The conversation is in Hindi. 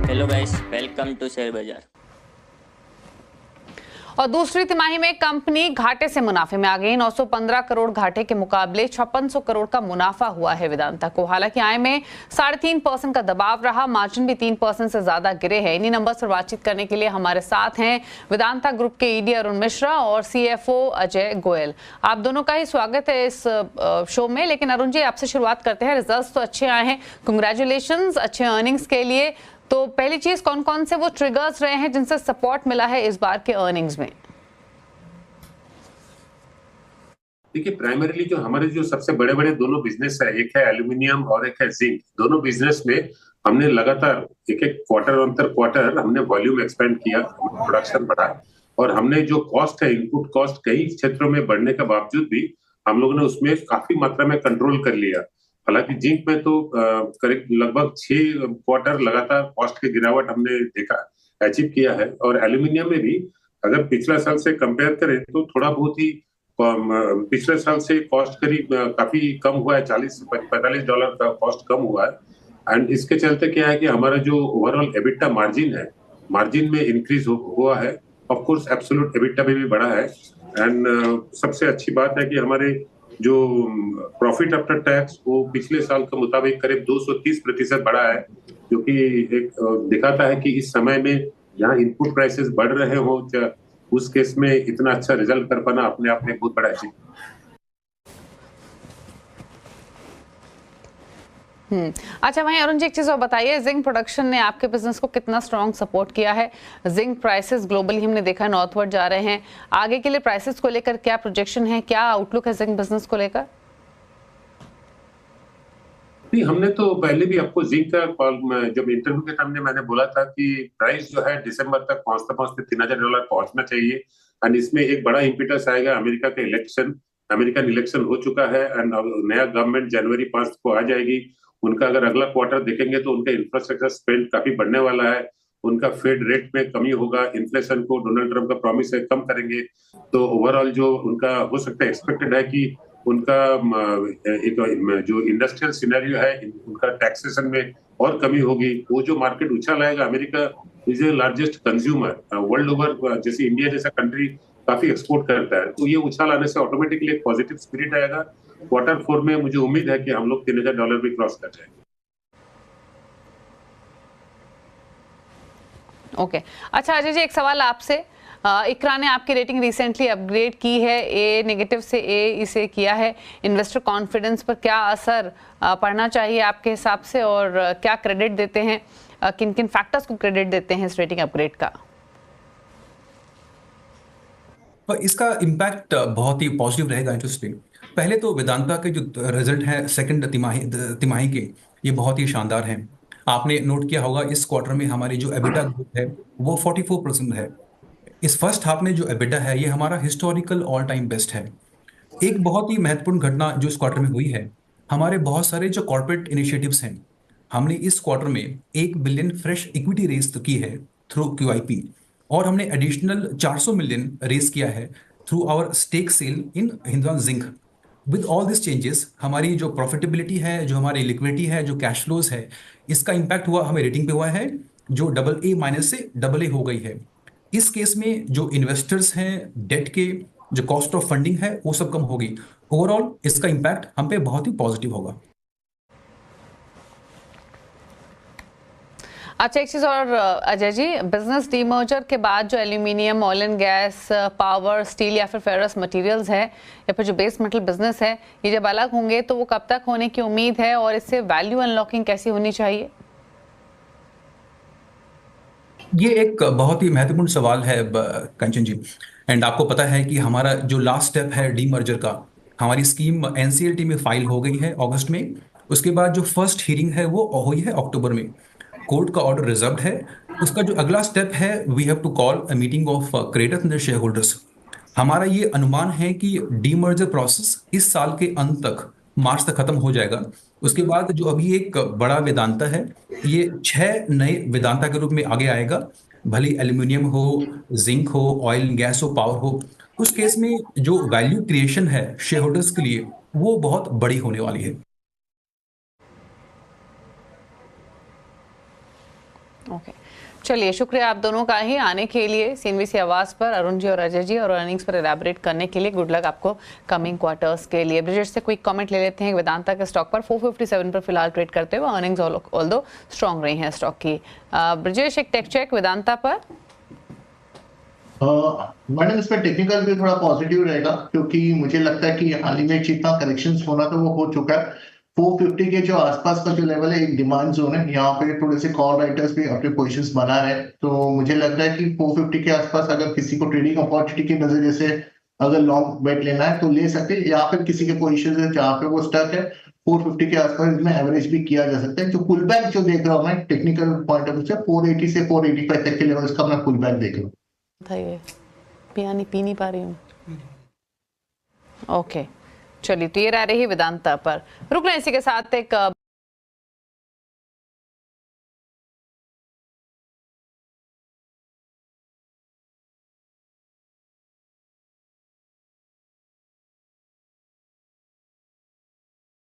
Hello guys, welcome to share बाजार। और दूसरी तिमाही में कंपनी घाटे से मुनाफे में आ गई। 915 करोड़ घाटे के मुकाबले 5600 करोड़ का मुनाफा हुआ है वेदांता को। हालांकि आय में 3.5% का दबाव रहा, मार्जिन भी 3% से ज्यादा गिरे हैं। इन्हीं नंबर पर बातचीत करने के लिए हमारे साथ हैं वेदांता ग्रुप के ईडी अरुण मिश्रा और सीएफओ अजय गोयल। आप दोनों का ही स्वागत है इस शो में। लेकिन अरुण जी, आपसे शुरुआत करते हैं। रिजल्ट्स तो अच्छे आए हैं, कंग्रेचुलेशन अच्छे अर्निंग्स के लिए। तो पहली चीज, कौन कौन से वो ट्रिगर्स रहे हैं जिनसे सपोर्ट मिला है इस बार के अर्निंग्स में? देखिए, प्राइमरीली जो हमारे जो सबसे बड़े बड़े दोनों बिजनेस है, एक है एल्यूमिनियम और एक है जिंक। दोनों बिजनेस में हमने लगातार एक एक क्वार्टर अंतर क्वार्टर हमने वॉल्यूम एक्सपेंड किया, प्रोडक्शन बढ़ाया और हमने जो कॉस्ट है, इनपुट कॉस्ट कई क्षेत्रों में बढ़ने के बावजूद भी हम लोगों ने उसमें काफी मात्रा में कंट्रोल कर लिया। हालांकि जिंक में तो करीब लगभग 6 क्वार्टर लगातार कॉस्ट की गिरावट हमने देखा, अचीव किया है। और एल्यूमिनियम में भी अगर पिछला साल से कंपेयर करें तो थोड़ा बहुत ही पिछले साल से कॉस्ट करीब काफी कम हुआ है, $40-45 का कॉस्ट कम हुआ है। एंड इसके चलते क्या है कि हमारा जो ओवरऑल एबिटा मार्जिन है, मार्जिन में इंक्रीज हुआ है। ऑफ कोर्स एब्सोल्यूट एबिटा भी बढ़ा है। एंड सबसे अच्छी बात है कि हमारे जो प्रॉफिट आफ्टर टैक्स वो पिछले साल के मुताबिक करीब 230% बढ़ा है, जो कि एक दिखाता है कि इस समय में यहाँ इनपुट प्राइसेस बढ़ रहे हो, उस केस में इतना अच्छा रिजल्ट कर पाना अपने आप में बहुत बड़ा अचीवमेंट। अच्छा, वहीं अरुण जी एक चीज और बताइए, जिंक प्रोडक्शन ने आपके बिजनेस को कितना स्ट्रॉन्ग सपोर्ट किया है? जिंक प्राइसेस ग्लोबली हमने देखा नॉर्थवर्ड जा रहे हैं। आगे के लिए प्राइसेस को लेकर क्या प्रोजेक्शन है, क्या आउटलुक है जिंक बिजनेस को लेकर? नहीं, हमने तो पहले भी आपको जिंक का जब इंटरव्यू के सामने मैंने बोला था कि प्राइस जो है दिसंबर तक पहुंचते पहुंचते $3000 पहुंचना चाहिए। एंड इसमें एक बड़ा इम्पिटस आएगा अमेरिका का इलेक्शन। अमेरिकन इलेक्शन हो चुका है एंड नया गवर्नमेंट जनवरी 5 को आ जाएगी। उनका अगर अगला क्वार्टर देखेंगे तो उनका इंफ्रास्ट्रक्चर स्पेंड काफी बढ़ने वाला है। उनका फेड रेट में कमी होगा, इन्फ्लेशन को डोनाल्ड ट्रम्प का प्रॉमिस है कम करेंगे। तो ओवरऑल जो उनका हो सकता है, एक्सपेक्टेड है कि उनका एक जो इंडस्ट्रियल सिनेरियो है, उनका टैक्सेशन में और कमी होगी। वो जो मार्केट उछाल आएगा, America is a largest consumer world over, जैसे इंडिया जैसा कंट्री काफी एक्सपोर्ट करता है, तो ये उछाल आने से ऑटोमेटिकली एक पॉजिटिव स्पिरिट आएगा। क्वार्टर 4 में मुझे उम्मीद है कि हम लोग $3000 भी क्रॉस कर जाएंगे। ओके, अच्छा अजय जी, एक सवाल आपसे। इकरा ने आपकी रेटिंग रिसेंटली अपग्रेड की है, ए नेगेटिव से ए इसे किया है। इन्वेस्टर कॉन्फिडेंस पर क्या असर पड़ना चाहिए आपके हिसाब से, और क्या क्रेडिट देते हैं, किन किन फैक्टर्स को क्रेडिट देते हैं इस रेटिंग अपग्रेड का? इसका इम्पैक्ट बहुत ही पॉजिटिव रहेगा इंटरेस्ट पे। पहले तो वेदांता के जो रिजल्ट है सेकंड तिमाही के, ये बहुत ही शानदार हैं। आपने नोट किया होगा इस क्वार्टर में हमारी जो एबिटा ग्रोथ है वो 44% है। इस फर्स्ट हाफ में जो एबिटा है ये हमारा हिस्टोरिकल ऑल टाइम बेस्ट है। एक बहुत ही महत्वपूर्ण घटना जो इस क्वार्टर में हुई है, हमारे बहुत सारे जो कॉर्पोरेट इनिशिएटिव्स हैं, हमने इस क्वार्टर में 1 बिलियन फ्रेश इक्विटी रेज की है थ्रू QIP, और हमने एडिशनल 400 मिलियन रेज किया है through our stake sale in Hindustan zinc. With all this changes हमारी जो प्रॉफिटेबिलिटी है, जो हमारी लिक्विडिटी है, जो कैश फ्लोज है, इसका इंपैक्ट हुआ, हमें रेटिंग पे हुआ है जो AA- से AA हो गई है। इस केस में जो इन्वेस्टर्स हैं, डेट के जो कॉस्ट ऑफ फंडिंग है वो सब कम होगी। ओवरऑल इसका इंपैक्ट हम पे बहुत ही पॉजिटिव होगा। अच्छा, एक चीज और अजय जी, बिजनेस डीमर्जर के बाद जो aluminium, oil and gas, power, steel या फिर फेरस मटेरियल्स है, या फिर जो बेस मेटल बिजनेस है, ये जब अलग होंगे तो वो कब तक होने की उम्मीद है, और इससे वैल्यू अनलॉकिंग कैसी होनी चाहिए? ये एक बहुत ही महत्वपूर्ण सवाल है कंचन जी। एंड आपको पता है कि हमारा जो लास्ट स्टेप है डीमर्जर का, हमारी स्कीम NCLT में फाइल हो गई है अगस्त में। उसके बाद जो फर्स्ट हियरिंग है वो हुई है अक्टूबर में। कोर्ट का ऑर्डर रिजर्व्ड है। उसका जो अगला स्टेप है, we have to call a meeting of creditors and shareholders. हमारा ये अनुमान है कि डीमर्जर प्रोसेस इस साल के अंत तक, मार्च तक खत्म हो जाएगा। उसके बाद जो अभी एक बड़ा वेदांता है, ये 6 नए वेदांता के रूप में आगे आएगा। भले एल्यूमिनियम हो, जिंक हो, ऑयल गैस हो, पावर हो, उस केस में जो वैल्यू क्रिएशन है शेयर होल्डर्स के लिए वो बहुत बड़ी होने वाली है। ओके, चलिए शुक्रिया आप दोनों का ही आने के लिए सीएनबीसी आवाज पर, अरुण जी और अजय जी, और अर्निंग्स पर एलैबोरेट करने के लिए। गुड लक आपको कमिंग क्वार्टर्स के लिए। ब्रिजेश से क्विक कमेंट ले लेते हैं। वेदांता के स्टॉक पर 457 पर फिलहाल ट्रेड करते हुए अर्निंग्स ऑल्दो स्ट्रांग रही हैं स्टॉक की। ब्रिजेश, एक टेक चेक वेदांता पर। मैडम इसमें टेक्निकल भी थोड़ा पॉजिटिव रहेगा, क्योंकि मुझे लगता है कि हाल ही में जितना करेक्शन होना था वो हो चुका है। 450 के जो आसपास का जो लेवल है एक डिमांड जोन है, यहाँ पे थोड़े से कॉल राइटर्स भी अपने पोजीशंस बना रहे हैं। तो मुझे लगता है कि 450 के आसपास अगर किसी को ट्रेडिंग अपॉर्चुनिटी के नजरिए से अगर लॉन्ग बेट लेना है तो ले सकते हैं, या फिर किसी के पोजीशन है जहाँ पे वो स्टक है 450 के आसपास इसमें एवरेज भी किया जा सकता है। जो पुल बैक जो देख रहा हूँ मैं टेक्निकल पॉइंट ऑफ व्यू से 480 से 485 तक के लेवल्स का मैं पुल बैक देख रहा हूँ। ये पी नहीं पा रही हूँ। ओके, चलिए, तो ये रह रही वेदांता पर। रुक लें इसी के साथ एक